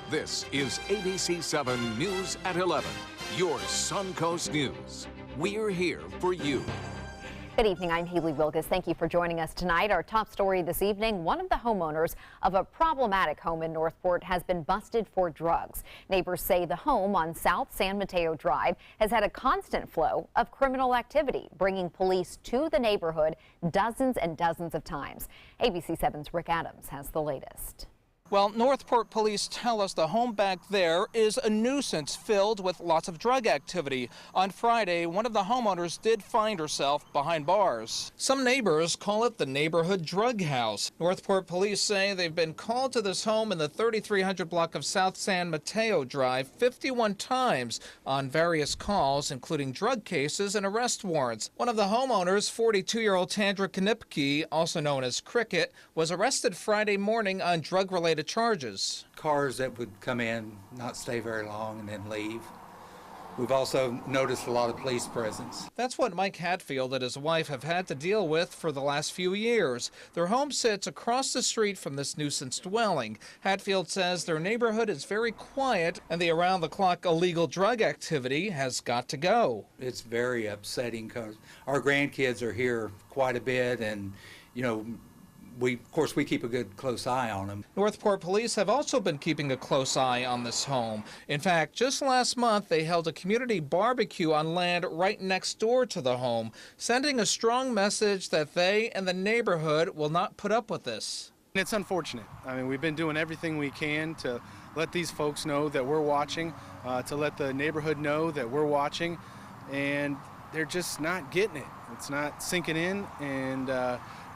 This is ABC7 News at 11, your Suncoast News. We're here for you. Good evening, I'm Haley Wilkes. Thank you for joining us tonight. Our top story this evening, one of the homeowners of a problematic home in Northport has been busted for drugs. Neighbors say the home on South San Mateo Drive has had a constant flow of criminal activity, bringing police to the neighborhood dozens and dozens of times. ABC7's Rick Adams has the latest. Well, Northport police tell us the home back there is a nuisance filled with lots of drug activity. On Friday, one of the homeowners did find herself behind bars. Some neighbors call it the neighborhood drug house. Northport police say they've been called to this home in the 3300 block of South San Mateo Drive 51 times on various calls, including drug cases and arrest warrants. One of the homeowners, 42-year-old Tandra Knipke, also known as Cricket, was arrested Friday morning on drug-related charges. Cars that would come in, not stay very long, and then leave. We've also noticed a lot of police presence. That's what Mike Hatfield and his wife have had to deal with for the last few years. Their home sits across the street from this nuisance dwelling. Hatfield says their neighborhood is very quiet and the around-the-clock illegal drug activity has got to go. It's very upsetting because our grandkids are here quite a bit, and of course, we keep a good close eye on them. Northport police have also been keeping a close eye on this home. In fact, just last month, they held a community barbecue on land right next door to the home, sending a strong message that they and the neighborhood will not put up with this. It's unfortunate. I mean, we've been doing everything we can to let these folks know that we're watching, to let the neighborhood know that we're watching, and they're just not getting it. It's not sinking in, and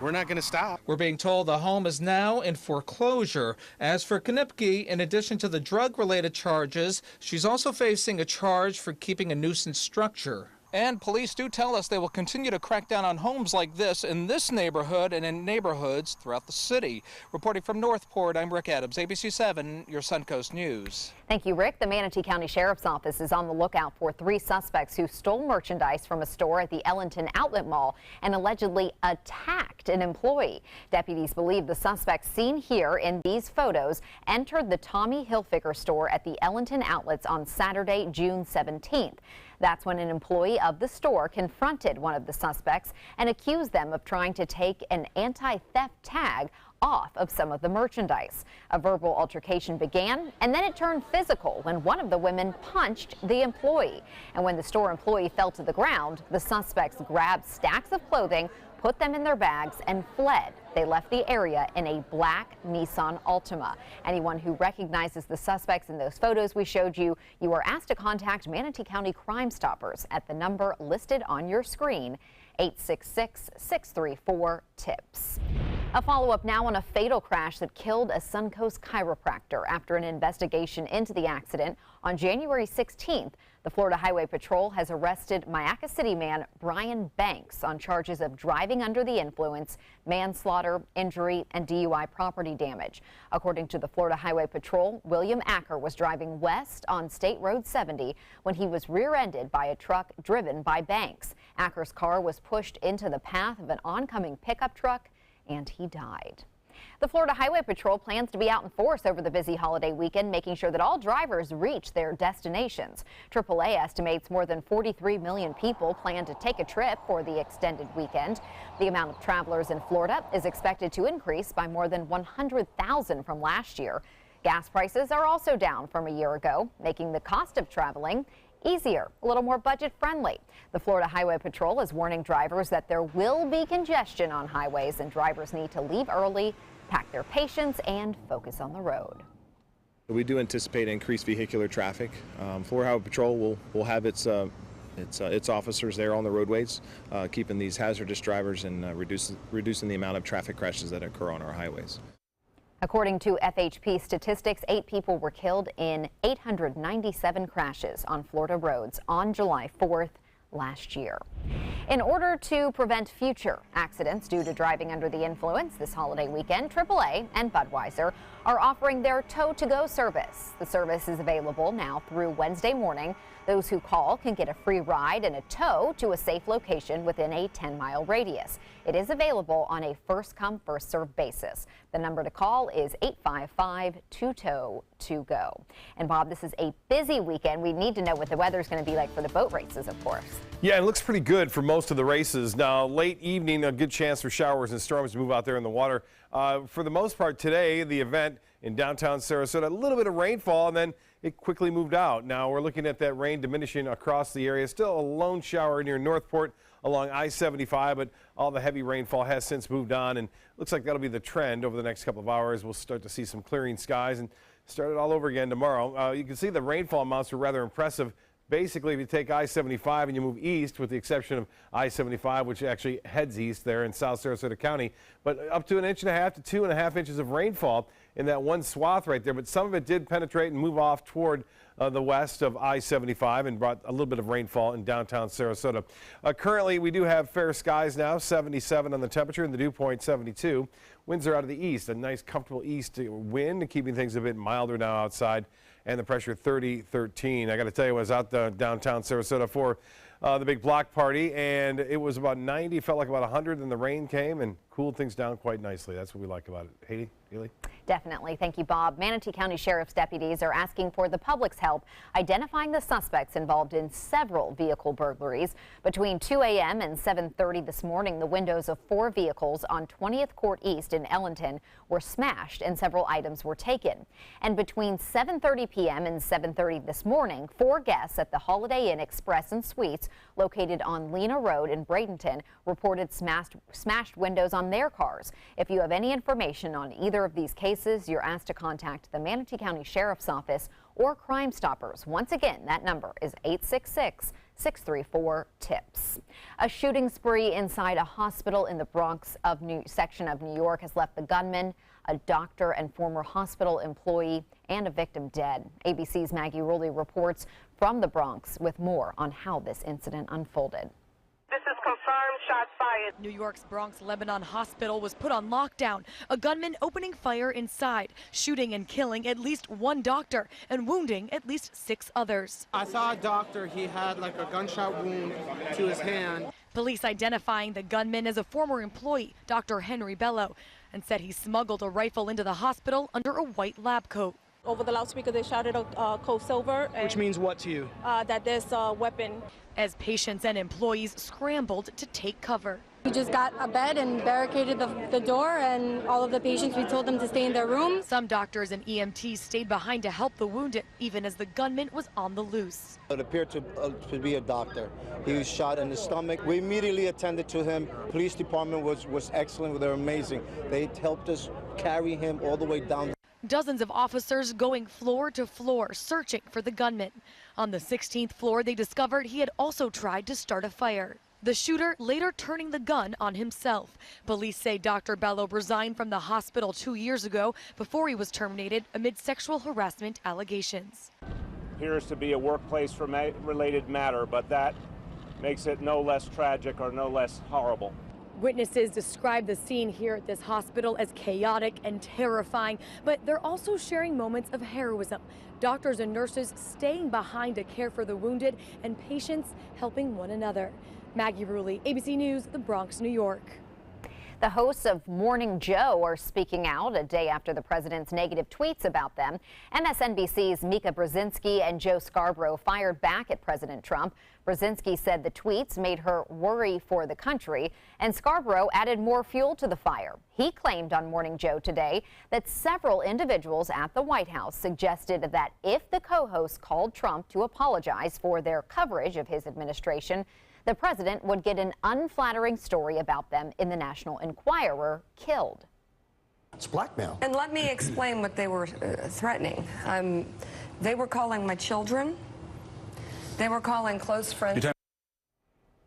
we're not going to stop. We're being told the home is now in foreclosure. As for Knipke, in addition to the drug-related charges, she's also facing a charge for keeping a nuisance structure. And police do tell us they will continue to crack down on homes like this in this neighborhood and in neighborhoods throughout the city. Reporting from Northport, I'm Rick Adams, ABC7, your Suncoast News. Thank you, Rick. The Manatee County Sheriff's Office is on the lookout for 3 suspects who stole merchandise from a store at the Ellenton Outlet Mall and allegedly attacked an employee. Deputies believe the suspects seen here in these photos entered the Tommy Hilfiger store at the Ellenton Outlets on Saturday, June 17th. That's when an employee of the store confronted one of the suspects and accused them of trying to take an anti-theft tag off of some of the merchandise. A verbal altercation began, and then it turned physical when one of the women punched the employee. And when the store employee fell to the ground, the suspects grabbed stacks of clothing, put them in their bags, and fled. They left the area in a black Nissan Altima. Anyone who recognizes the suspects in those photos we showed you, you are asked to contact Manatee County Crime Stoppers at the number listed on your screen, 866-634-TIPS. A follow-up now on a fatal crash that killed a Suncoast chiropractor. After an investigation into the accident on January 16th, the Florida Highway Patrol has arrested Mayaca City man Brian Banks on charges of driving under the influence, manslaughter, injury, and DUI property damage. According to the Florida Highway Patrol, William Acker was driving west on State Road 70 when he was rear-ended by a truck driven by Banks. Acker's car was pushed into the path of an oncoming pickup truck, and he died. The Florida Highway Patrol plans to be out in force over the busy holiday weekend, making sure that all drivers reach their destinations. AAA estimates more than 43 million people plan to take a trip for the extended weekend. The amount of travelers in Florida is expected to increase by more than 100,000 from last year. Gas prices are also down from a year ago, making the cost of traveling easier, a little more budget-friendly. The Florida Highway Patrol is warning drivers that there will be congestion on highways and drivers need to leave early, pack their patience, and focus on the road. We do anticipate increased vehicular traffic. Florida Highway Patrol will have its officers there on the roadways, keeping these hazardous drivers and reducing the amount of traffic crashes that occur on our highways. According to FHP statistics, 8 people were killed in 897 crashes on Florida roads on July 4th last year. In order to prevent future accidents due to driving under the influence this holiday weekend, AAA and Budweiser are offering their tow-to-go service. The service is available now through Wednesday morning. Those who call can get a free ride and a tow to a safe location within a 10-mile radius. It is available on a first-come, first-served basis. The number to call is 855-2TOW-TO-GO. And Bob, this is a busy weekend. We need to know what the weather's going to be like for the boat races, of course. Yeah, it looks pretty good for most of the races. Now, late evening, a good chance for showers and storms to move out there in the water. For the most part today, the event in downtown Sarasota, a little bit of rainfall, and then it quickly moved out. Now we're looking at that rain diminishing across the area. Still a lone shower near Northport along I-75, but all the heavy rainfall has since moved on, and looks like that'll be the trend over the next couple of hours. We'll start to see some clearing skies and start it all over again tomorrow. You can see the rainfall amounts are rather impressive. Basically, if you take I-75 and you move east, with the exception of I-75, which actually heads east there in South Sarasota County, but up to 1.5 to 2.5 inches of rainfall in that one swath right there. But some of it did penetrate and move off toward the west of I-75 and brought a little bit of rainfall in downtown Sarasota. Currently, we do have fair skies now, 77 on the temperature, and the dew point 72. Winds are out of the east, a nice comfortable east wind, keeping things a bit milder now outside, and the pressure 30-13. I got to tell you, I was out downtown Sarasota for the big block party, and it was about 90, felt like about 100, and the rain came and cooled things down quite nicely. That's what we like about it. Haley? Definitely. Thank you, Bob. Manatee County Sheriff's deputies are asking for the public's help identifying the suspects involved in several vehicle burglaries. Between 2 a.m. and 7:30 this morning, the windows of 4 vehicles on 20th Court East in Ellenton were smashed and several items were taken. And between 7:30 p.m. and 7:30 this morning, 4 guests at the Holiday Inn Express and Suites located on Lena Road in Bradenton reported smashed windows on their cars. If you have any information on either of these cases, you're asked to contact the Manatee County Sheriff's Office or Crime Stoppers. Once again, that number is 866-634-TIPS. A shooting spree inside a hospital in the Bronx section of New York has left the gunman, a doctor and former hospital employee, and a victim dead. ABC's Maggie Rulli reports from the Bronx with more on how this incident unfolded. This is confirmed shots fired. New York's Bronx Lebanon Hospital was put on lockdown. A gunman opening fire inside, shooting and killing at least 1 doctor and wounding at least 6 others. I saw a doctor, he had like a gunshot wound to his hand. Police identifying the gunman as a former employee, Dr. Henry Bello, and said he smuggled a rifle into the hospital under a white lab coat. Over the loudspeaker, they shouted code silver. Which means what to you? That there's a weapon. As patients and employees scrambled to take cover. We just got a bed and barricaded the door, and all of the patients, we told them to stay in their room. Some doctors and EMTs stayed behind to help the wounded, even as the gunman was on the loose. It appeared to be a doctor. He was shot in the stomach. We immediately attended to him. Police department was excellent. They were amazing. They helped us carry him all the way down. Dozens of officers going floor to floor searching for the gunman. On the 16th floor, they discovered he had also tried to start a fire. The shooter later turning the gun on himself. Police say Dr. Bello resigned from the hospital 2 years ago before he was terminated amid sexual harassment allegations. Appears to be a workplace-related matter, but that makes it no less tragic or no less horrible. Witnesses describe the scene here at this hospital as chaotic and terrifying, but they're also sharing moments of heroism. Doctors and nurses staying behind to care for the wounded and patients helping one another. Maggie Rulli, ABC News, the Bronx, New York. The hosts of Morning Joe are speaking out a day after the president's negative tweets about them. MSNBC's Mika Brzezinski and Joe Scarborough fired back at President Trump. Brzezinski said the tweets made her worry for the country, and Scarborough added more fuel to the fire. He claimed on Morning Joe today that several individuals at the White House suggested that if the co-hosts called Trump to apologize for their coverage of his administration, the president would get an unflattering story about them in the National Enquirer killed. It's blackmail. And let me explain what they were threatening. They were calling my children. They were calling close friends.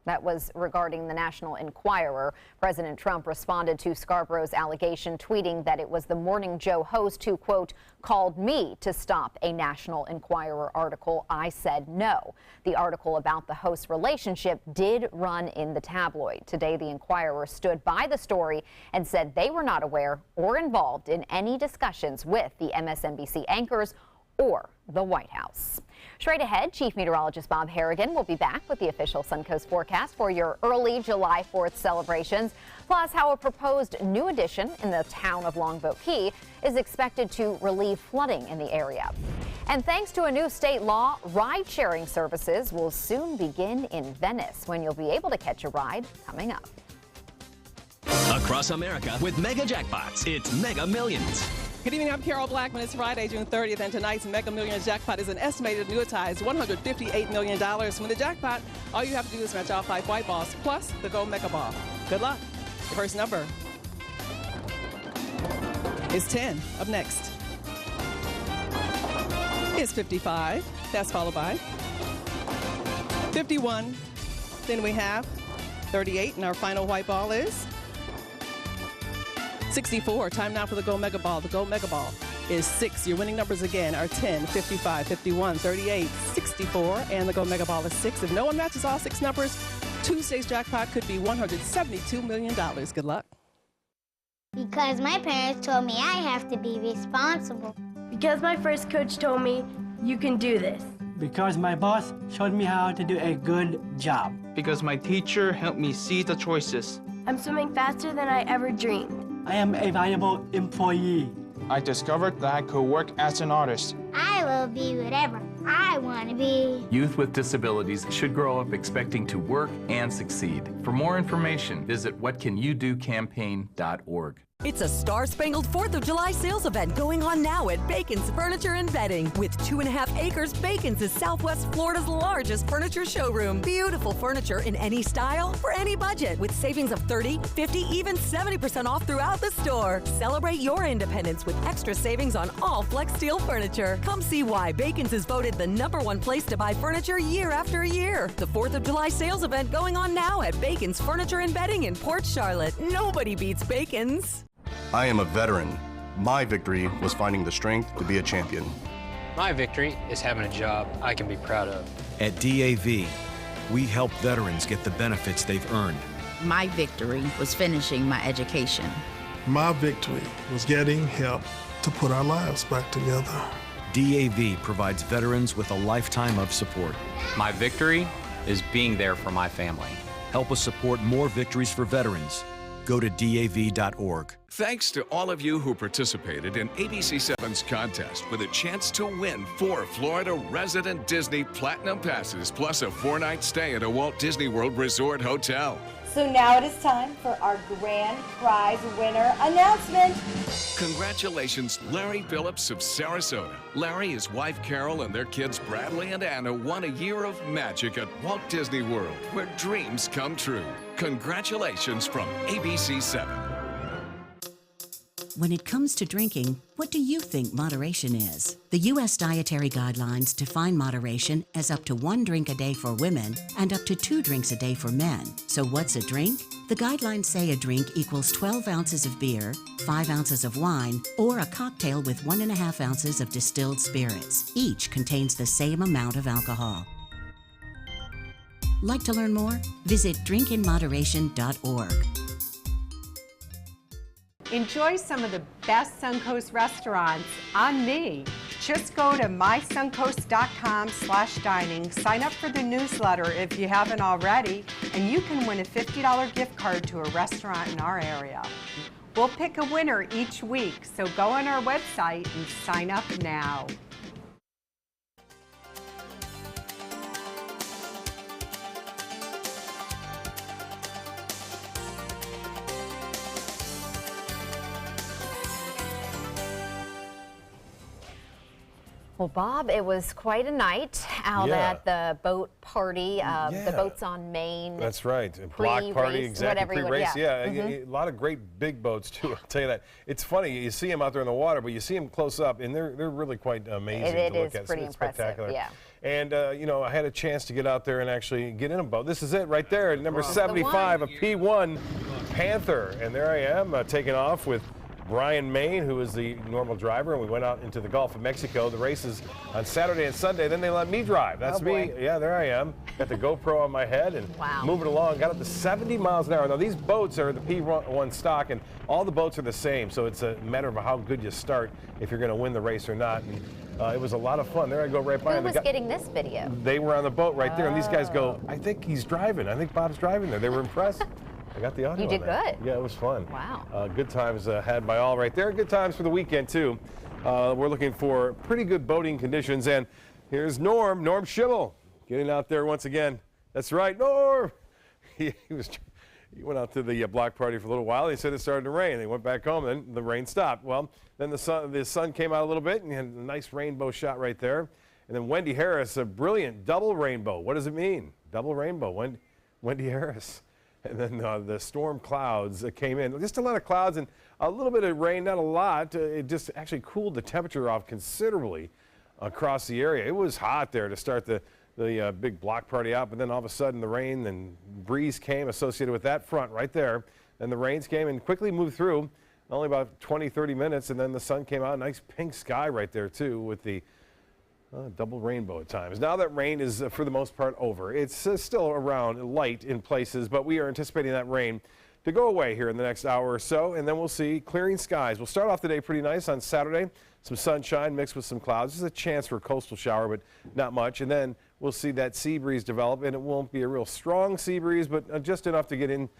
That was regarding the National Enquirer. President Trump responded to Scarborough's allegation, tweeting that it was the Morning Joe host who, quote, called me to stop a National Enquirer article. I said no. The article about the host's relationship did run in the tabloid. Today, the Enquirer stood by the story and said they were not aware or involved in any discussions with the MSNBC anchors or the White House. Straight ahead, Chief Meteorologist Bob Harrigan will be back with the official Suncoast forecast for your early July 4th celebrations, plus how a proposed new addition in the town of Longboat Key is expected to relieve flooding in the area. And thanks to a new state law, ride-sharing services will soon begin in Venice, when you'll be able to catch a ride coming up. Across America with mega jackpots, it's Mega Millions. Good evening, I'm Carol Blackman. It's Friday, June 30th, and tonight's Mega Millions jackpot is an estimated annuitized $158 million. Win the jackpot, all you have to do is match all 5 white balls, plus the gold mega ball. Good luck. The first number is 10. Up next is 55. That's followed by 51. Then we have 38, and our final white ball is 64. Time now for the gold mega ball. The gold mega ball is 6. Your winning numbers again are 10, 55, 51, 38, 64, and the gold mega ball is 6. If no one matches all 6 numbers, Tuesday's jackpot could be $172 million. Good luck. Because my parents told me I have to be responsible. Because my first coach told me you can do this. Because my boss showed me how to do a good job. Because my teacher helped me see the choices. I'm swimming faster than I ever dreamed. I am a valuable employee. I discovered that I could work as an artist. I will be whatever I want to be. Youth with disabilities should grow up expecting to work and succeed. For more information, visit whatcanyoudocampaign.org. It's a star-spangled 4th of July sales event going on now at Bacon's Furniture and Bedding. With 2.5 acres, Bacon's is Southwest Florida's largest furniture showroom. Beautiful furniture in any style, for any budget, with savings of 30, 50, even 70% off throughout the store. Celebrate your independence with extra savings on all Flex Steel furniture. Come see why Bacon's is voted the #1 place to buy furniture year after year. The 4th of July sales event going on now at Bacon's Furniture and Bedding in Port Charlotte. Nobody beats Bacon's. I am a veteran. My victory was finding the strength to be a champion. My victory is having a job I can be proud of. At DAV, we help veterans get the benefits they've earned. My victory was finishing my education. My victory was getting help to put our lives back together. DAV provides veterans with a lifetime of support. My victory is being there for my family. Help us support more victories for veterans. Go to DAV.org. Thanks to all of you who participated in ABC7's contest with a chance to win 4 Florida resident Disney Platinum Passes plus a 4-night stay at a Walt Disney World Resort Hotel. So now it is time for our grand prize winner announcement. Congratulations, Larry Phillips of Sarasota. Larry, his wife Carol, and their kids Bradley and Anna won a year of magic at Walt Disney World, where dreams come true. Congratulations from ABC7. When it comes to drinking, what do you think moderation is? The U.S. Dietary Guidelines define moderation as up to 1 drink a day for women and up to 2 drinks a day for men. So what's a drink? The guidelines say a drink equals 12 ounces of beer, 5 ounces of wine, or a cocktail with 1.5 ounces of distilled spirits. Each contains the same amount of alcohol. Like to learn more? Visit drinkinmoderation.org. Enjoy some of the best Suncoast restaurants on me. Just go to mysuncoast.com/dining, sign up for the newsletter if you haven't already, and you can win a $50 gift card to a restaurant in our area. We'll pick a winner each week, so go on our website and sign up now. Well, Bob, it was quite a night out at the boat party, the boats on Main. That's right. Block party, exactly. Pre-race, a lot of great big boats too. I'll tell you that. It's funny, you see them out there in the water, but you see them close up, and they're really quite amazing to look at. It is pretty impressive. Spectacular. Yeah. And you know, I had a chance to get out there and actually get in a boat. This is it right there, number 75, a P1 Panther, and there I am taking off with Brian Main, who is the normal driver, and we went out into the Gulf of Mexico. The race is on Saturday and Sunday. Then they let me drive. That's me. Yeah, there I am. Got the GoPro on my head and moving along. Got up to 70 miles an hour. Now, these boats are the P1 stock, and all the boats are the same, so it's a matter of how good you start if you're going to win the race or not. And, it was a lot of fun. There I go right by. Who was getting this video? They were on the boat right there, and these guys go, I think he's driving. I think Bob's driving there. They were impressed. I got the audio. You did good. Yeah, it was fun. Wow. Good times had by all right there. Good times for the weekend, too. We're looking for pretty good boating conditions. And here's Norm Schimmel, getting out there once again. That's right, Norm. He went out to the block party for a little while. He said it started to rain. They went back home, and the rain stopped. Well, then the sun came out a little bit, and you had a nice rainbow shot right there. And then Wendy Harris, a brilliant double rainbow. What does it mean? Double rainbow. Wendy Harris. And then the storm clouds came in. Just a lot of clouds and a little bit of rain, not a lot. It just actually cooled the temperature off considerably across the area. It was hot there to start the big block party out, but then all of a sudden the rain and breeze came associated with that front right there. And the rains came and quickly moved through, only about 20, 30 minutes, and then the sun came out. Nice pink sky right there, too, with the double rainbow at times. Now that rain is, for the most part, over. It's still around light in places, but we are anticipating that rain to go away here in the next hour or so, and then we'll see clearing skies. We'll start off the day pretty nice on Saturday. Some sunshine mixed with some clouds. There's a chance for a coastal shower, but not much. And then we'll see that sea breeze develop, and it won't be a real strong sea breeze, but just enough to get in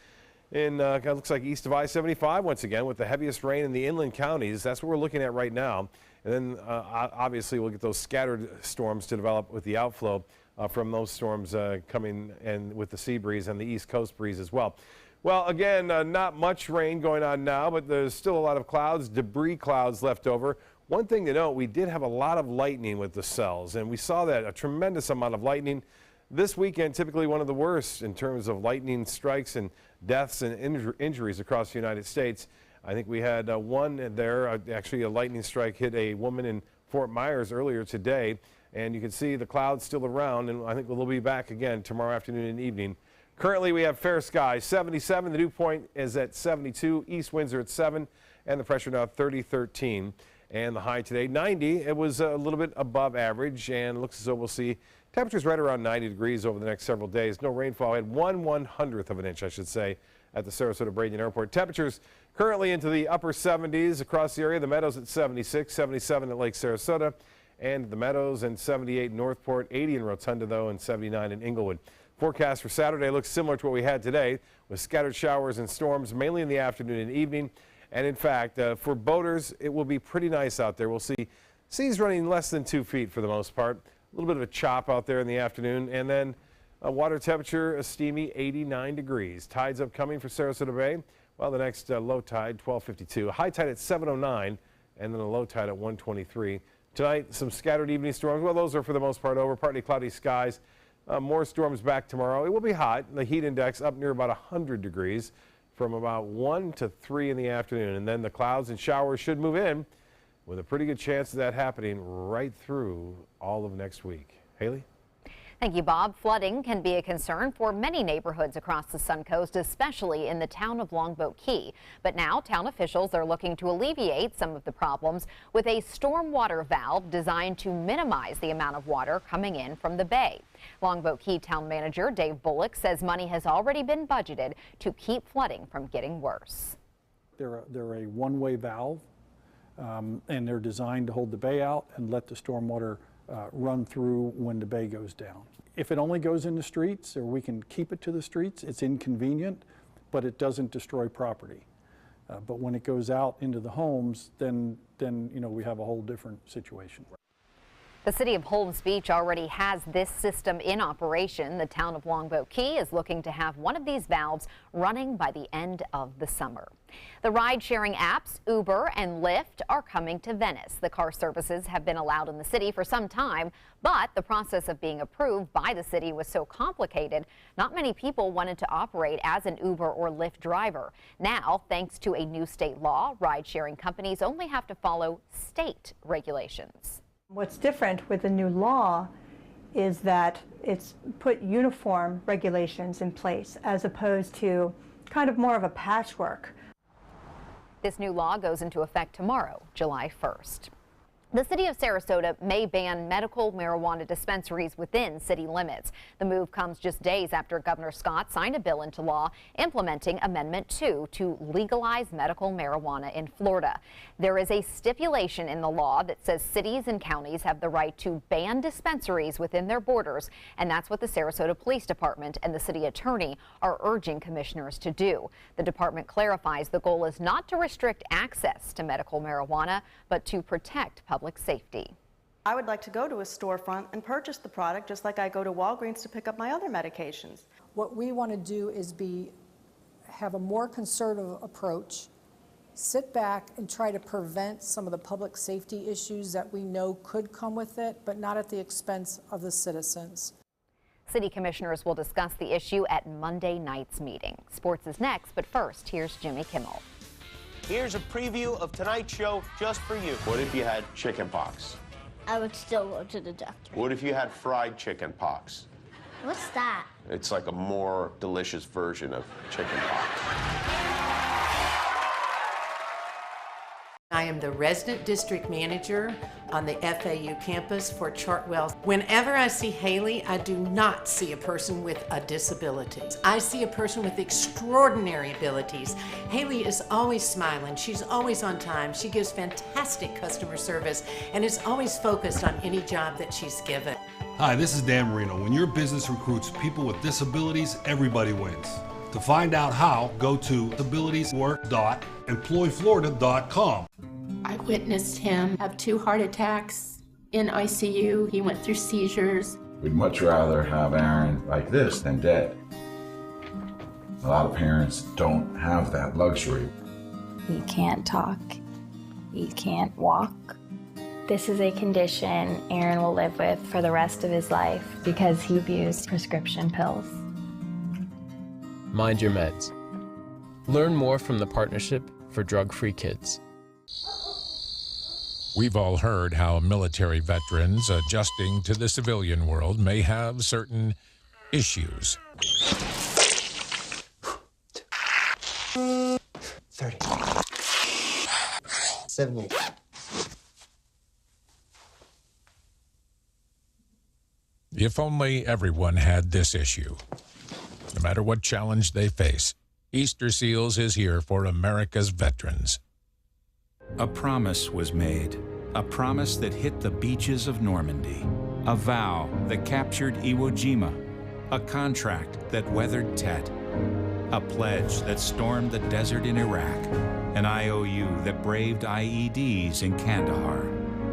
looks like east of I-75 once again with the heaviest rain in the inland counties. That's what we're looking at right now. And then obviously we'll get those scattered storms to develop with the outflow from those storms coming and with the sea breeze and the east coast breeze as well. Well, again, not much rain going on now, but there's still a lot of clouds, debris clouds left over. One thing to note, we did have a lot of lightning with the cells, and we saw that, a tremendous amount of lightning. This weekend, typically one of the worst in terms of lightning strikes and deaths and injuries across the United States. I think we had one there, actually a lightning strike hit a woman in Fort Myers earlier today, and you can see the clouds still around, and I think we'll be back again tomorrow afternoon and evening. Currently, we have fair skies, 77. The dew point is at 72. East winds are at 7, and the pressure now 30-13. And the high today, 90. It was a little bit above average, and it looks as though we'll see temperatures right around 90 degrees over the next several days. No rainfall. We had 1/100th of an inch, I should say, at the Sarasota Braden Airport. Temperatures currently into the upper 70s across the area. The Meadows at 76, 77 at Lake Sarasota, and the Meadows, and 78 in Northport, 80 in Rotunda, though, and 79 in Inglewood. Forecast for Saturday looks similar to what we had today, with scattered showers and storms, mainly in the afternoon and evening. And in fact, for boaters, it will be pretty nice out there. We'll see seas running less than 2 feet for the most part. A little bit of a chop out there in the afternoon, and then water temperature, a steamy 89 degrees. Tides upcoming for Sarasota Bay. Well, the next low tide, 12:52. High tide at 7:09, and then a low tide at 1:23. Tonight, some scattered evening storms. Well, those are for the most part over. Partly cloudy skies. More storms back tomorrow. It will be hot. The heat index up near about 100 degrees from about 1 to 3 in the afternoon. And then the clouds and showers should move in with a pretty good chance of that happening right through all of next week. Haley? Thank you, Bob. Flooding can be a concern for many neighborhoods across the Suncoast, especially in the town of Longboat Key. But now town officials are looking to alleviate some of the problems with a stormwater valve designed to minimize the amount of water coming in from the bay. Longboat Key town manager Dave Bullock says money has already been budgeted to keep flooding from getting worse. They're a one-way valve, and they're designed to hold the bay out and let the stormwater run through when the bay goes down. If it only goes in the streets, or we can keep it to the streets, it's inconvenient, but it doesn't destroy property. But when it goes out into the homes, then we have a whole different situation. The city of Holmes Beach already has this system in operation. The town of Longboat Key is looking to have one of these valves running by the end of the summer. The ride-sharing apps Uber and Lyft are coming to Venice. The car services have been allowed in the city for some time, but the process of being approved by the city was so complicated, not many people wanted to operate as an Uber or Lyft driver. Now, thanks to a new state law, ride-sharing companies only have to follow state regulations. What's different with the new law is that it's put uniform regulations in place as opposed to kind of more of a patchwork. This new law goes into effect tomorrow, July 1st. The city of Sarasota may ban medical marijuana dispensaries within city limits. The move comes just days after Governor Scott signed a bill into law implementing Amendment 2 to legalize medical marijuana in Florida. There is a stipulation in the law that says cities and counties have the right to ban dispensaries within their borders, and that's what the Sarasota Police Department and the city attorney are urging commissioners to do. The department clarifies the goal is not to restrict access to medical marijuana, but to protect public safety. I would like to go to a storefront and purchase the product just like I go to Walgreens to pick up my other medications. What we want to do is have a more conservative approach, sit back and try to prevent some of the public safety issues that we know could come with it, but not at the expense of the citizens. City commissioners will discuss the issue at Monday night's meeting. Sports is next, but first, here's Jimmy Kimmel. Here's a preview of tonight's show just for you. What if you had chicken pox? I would still go to the doctor. What if you had fried chicken pox? What's that? It's like a more delicious version of chicken pox. I am the resident district manager on the FAU campus for Chartwell. Whenever I see Haley, I do not see a person with a disability. I see a person with extraordinary abilities. Haley is always smiling. She's always on time. She gives fantastic customer service and is always focused on any job that she's given. Hi, this is Dan Marino. When your business recruits people with disabilities, everybody wins. To find out how, go to disabilitieswork.employflorida.com. I witnessed him have 2 heart attacks in ICU. He went through seizures. We'd much rather have Aaron like this than dead. A lot of parents don't have that luxury. He can't talk. He can't walk. This is a condition Aaron will live with for the rest of his life because he abused prescription pills. Mind your meds. Learn more from the Partnership for Drug-Free Kids. We've all heard how military veterans adjusting to the civilian world may have certain issues. 30. 70. If only everyone had this issue. No matter what challenge they face, Easter Seals is here for America's veterans. A promise was made, a promise that hit the beaches of Normandy, a vow that captured Iwo Jima, a contract that weathered Tet, a pledge that stormed the desert in Iraq, an IOU that braved IEDs in Kandahar.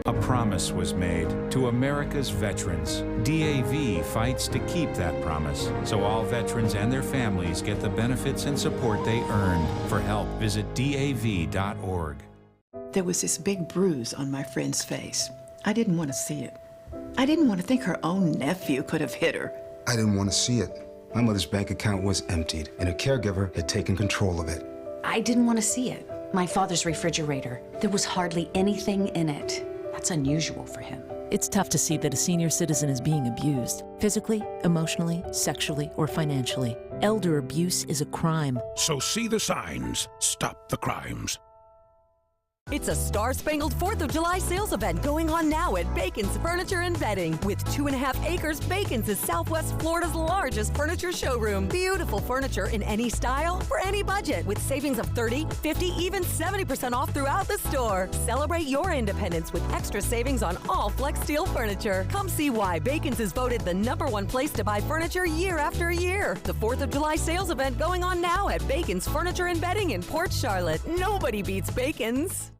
A promise was made to America's veterans. DAV fights to keep that promise, so all veterans and their families get the benefits and support they earned. For help, visit DAV.org. There was this big bruise on my friend's face. I didn't want to see it. I didn't want to think her own nephew could have hit her. I didn't want to see it. My mother's bank account was emptied, and a caregiver had taken control of it. I didn't want to see it. My father's refrigerator, there was hardly anything in it. That's unusual for him. It's tough to see that a senior citizen is being abused, physically, emotionally, sexually, or financially. Elder abuse is a crime. So see the signs, stop the crimes. It's a star-spangled 4th of July sales event going on now at Bacon's Furniture and Bedding. With 2.5 acres, Bacon's is Southwest Florida's largest furniture showroom. Beautiful furniture in any style, for any budget, with savings of 30, 50, even 70% off throughout the store. Celebrate your independence with extra savings on all Flex Steel furniture. Come see why Bacon's is voted the #1 place to buy furniture year after year. The 4th of July sales event going on now at Bacon's Furniture and Bedding in Port Charlotte. Nobody beats Bacon's.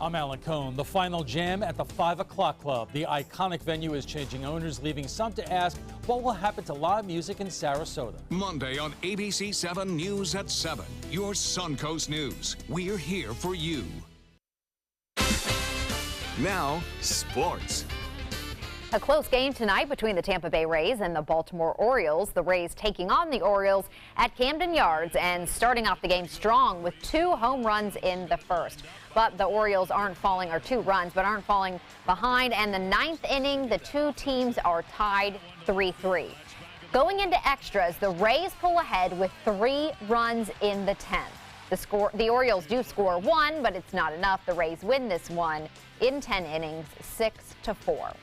I'm Alan Cohn. The final jam at the 5 o'clock club. The iconic venue is changing owners, leaving some to ask what will happen to live music in Sarasota. Monday on ABC7 News at 7. Your Suncoast News. We're here for you. Now, sports. A close game tonight between the Tampa Bay Rays and the Baltimore Orioles. The Rays taking on the Orioles at Camden Yards and starting off the game strong with 2 home runs in the first. But the Orioles aren't falling, or 2 runs, but aren't falling behind. And the 9th inning, the 2 teams are tied 3-3. Going into extras, the Rays pull ahead with 3 runs in the 10th. The Orioles do score 1, but it's not enough. The Rays win this one in 10 innings, 6-4.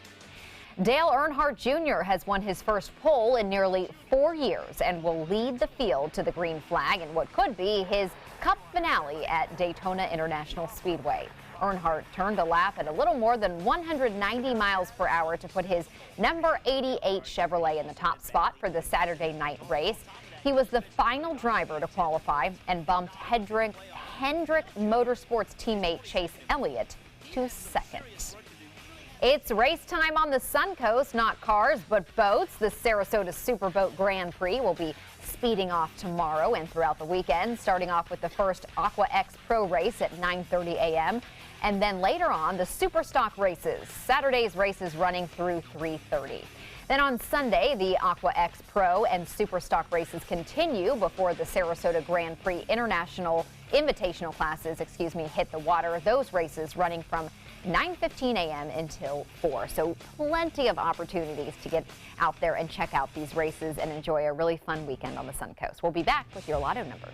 Dale Earnhardt Jr. has won his first pole in nearly 4 years and will lead the field to the green flag in what could be his Cup finale at Daytona International Speedway. Earnhardt turned a lap at a little more than 190 miles per hour to put his number 88 Chevrolet in the top spot for the Saturday night race. He was the final driver to qualify and bumped Hendrick Motorsports teammate Chase Elliott to second. It's race time on the Suncoast, not cars, but boats. The Sarasota Superboat Grand Prix will be speeding off tomorrow and throughout the weekend, starting off with the first Aqua X Pro race at 9:30 a.m. And then later on, the Superstock races. Saturday's races running through 3:30. Then on Sunday, the Aqua X Pro and Superstock races continue before the Sarasota Grand Prix International Invitational classes, hit the water. Those races running from 9:15 a.m. until 4. So plenty of opportunities to get out there and check out these races and enjoy a really fun weekend on the Suncoast. We'll be back with your lotto numbers.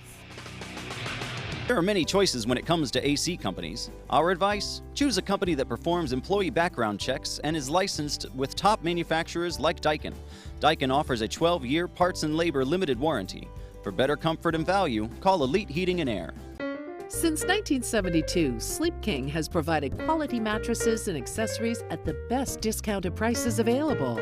There are many choices when it comes to AC companies. Our advice? Choose a company that performs employee background checks and is licensed with top manufacturers like Daikin. Daikin offers a 12-year parts and labor limited warranty. For better comfort and value, call Elite Heating and Air. Since 1972, Sleep King has provided quality mattresses and accessories at the best discounted prices available.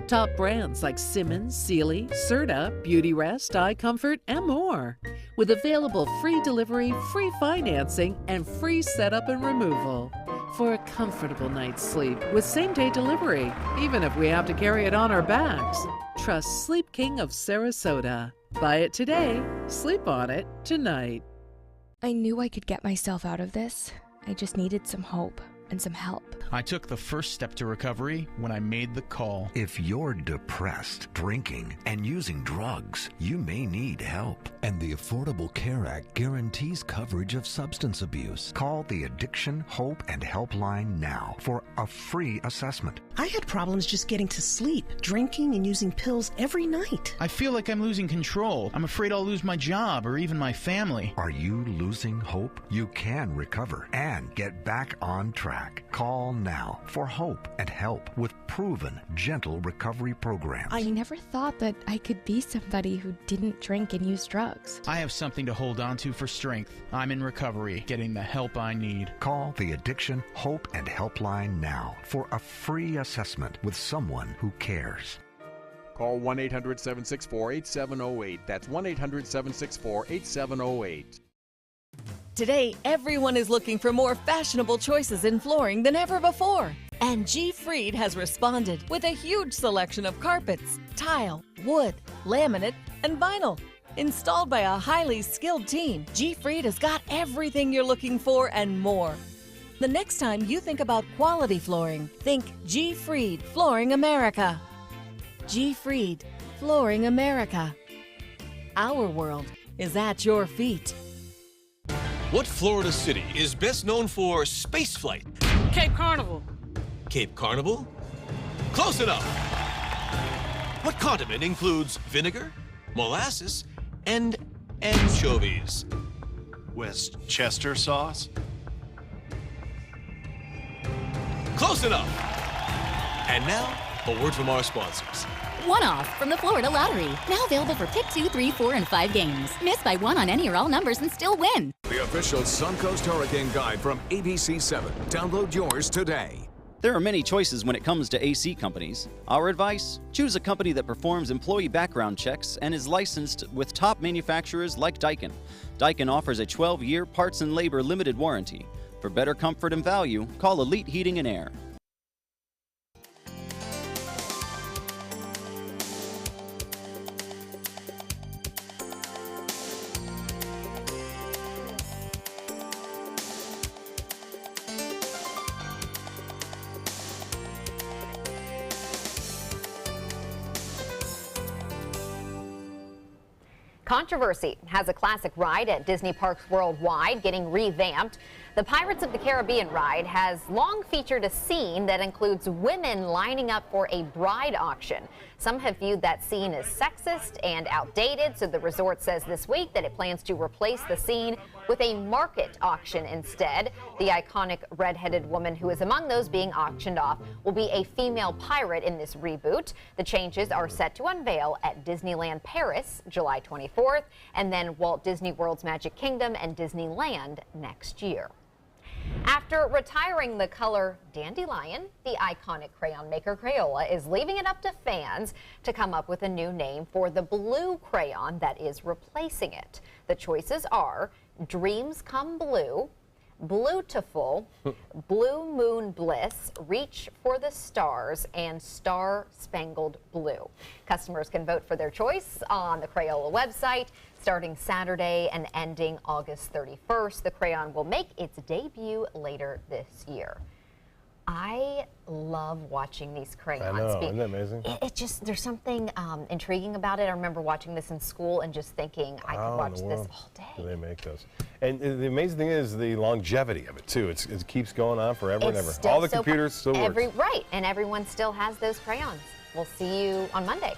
Top brands like Simmons, Sealy, Serta, Beautyrest, iComfort, and more. With available free delivery, free financing, and free setup and removal. For a comfortable night's sleep with same-day delivery, even if we have to carry it on our backs. Trust Sleep King of Sarasota. Buy it today, sleep on it tonight. I knew I could get myself out of this. I just needed some hope and some help. I took the first step to recovery when I made the call. If you're depressed, drinking, and using drugs, you may need help. And the Affordable Care Act guarantees coverage of substance abuse. Call the Addiction, Hope, and Helpline now for a free assessment. I had problems just getting to sleep, drinking and using pills every night. I feel like I'm losing control. I'm afraid I'll lose my job or even my family. Are you losing hope? You can recover and get back on track. Call now for hope and help with proven, gentle recovery programs. I never thought that I could be somebody who didn't drink and use drugs. I have something to hold on to for strength. I'm in recovery, getting the help I need. Call the Addiction, Hope, and Helpline now for a free assessment with someone who cares. Call 1-800-764-8708. That's 1-800-764-8708. Today, everyone is looking for more fashionable choices in flooring than ever before. And G. Fried has responded with a huge selection of carpets, tile, wood, laminate, and vinyl. Installed by a highly skilled team, G. Fried has got everything you're looking for and more. The next time you think about quality flooring, think G. Fried Flooring America. G. Fried Flooring America. Our world is at your feet. What Florida city is best known for spaceflight? Cape Carnival. Cape Carnival? Close enough! What condiment includes vinegar, molasses, and anchovies? Westchester sauce? Close enough! And now, a word from our sponsors. One-off from the Florida Lottery. Now available for pick 2, 3, 4, and 5 games. Miss by one on any or all numbers and still win. The official Suncoast Hurricane Guide from ABC7. Download yours today. There are many choices when it comes to AC companies. Our advice? Choose a company that performs employee background checks and is licensed with top manufacturers like Daikin. Daikin offers a 12-year parts and labor limited warranty. For better comfort and value, call Elite Heating and Air. Controversy has a classic ride at Disney parks worldwide getting revamped. The Pirates of the Caribbean ride has long featured a scene that includes women lining up for a bride auction. Some have viewed that scene as sexist and outdated, so the resort says this week that it plans to replace the scene with a market auction instead. The iconic red-headed woman who is among those being auctioned off will be a female pirate in this reboot. The changes are set to unveil at Disneyland Paris July 24th, and then Walt Disney World's Magic Kingdom and Disneyland next year. After retiring the color dandelion, the iconic crayon maker Crayola is leaving it up to fans to come up with a new name for the blue crayon that is replacing it. The choices are Dreams Come Blue, Bluetiful, Blue Moon Bliss, Reach for the Stars, and Star Spangled Blue. Customers can vote for their choice on the Crayola website. Starting Saturday and ending August 31st, the crayon will make its debut later this year. I love watching these crayons. I know, isn't that amazing? It just, there's something intriguing about it. I remember watching this in school and just thinking I could watch this all day. Do they make those? And the amazing thing is the longevity of it too. It keeps going on forever and ever. All the computers still work. Right, and everyone still has those crayons. We'll see you on Monday.